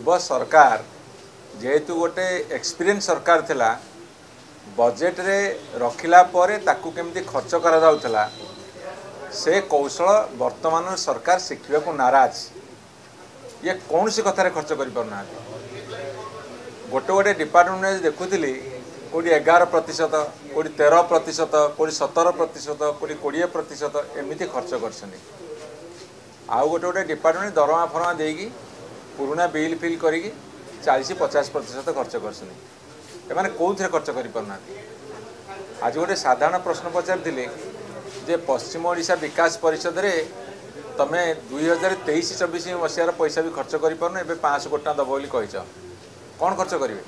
पूर्व सरकार जेहेतु गोटे एक्सपीरियंस सरकार थिला बजेट रे रखिला परे ताकू केमती खर्च करा जाउथला से कौशल वर्तमान सरकार शिखा को नाराज ये कौन सी कथार खर्च कर पारना गोटे गोटे डिपार्टमेंट में देखुली कौटी 11% कौटी 13% कौटी 17% कौटी 20% एमती खर्च कर आउ गोटे गोटे डिपार्टमेंट दरमा फरमा देगी पुराना बिल फिल करी 40-50% खर्च कर कौन खर्च कर पारना आज गोटे साधारण प्रश्न पचारि जे पश्चिम ओडिशा विकास परिषद रे तमे 2023-24 मसीहार पैसा भी खर्च कर पारन ए 500 कोटी टका दब बोली कहीच कौन खर्च करेंगे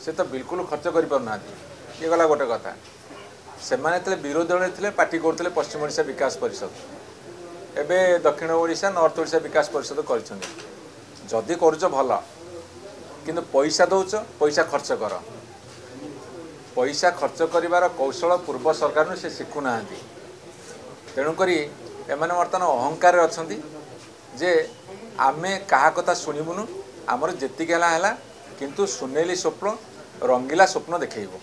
से तो बिल्कुल खर्च कर पारना ये गला गोटे कथा से विरोधी दल थे पार्टी करते पश्चिम ओडिशा विकास परिषद एबे दक्षिण ओडिशा नॉर्थ ओडिशा विकास परिषद करदी कर भल किंतु पैसा दौच पैसा खर्च कर पैसा खर्च करिवार कौशल पूर्व सरकार से शिखुना तेणुक एमाने बर्तमान अहंकार अच्छा जे आमे कहा कथा शुणुनु आमर जेतिक है किंतु सुनेली स्वप्न रंगीला स्वप्न देखो।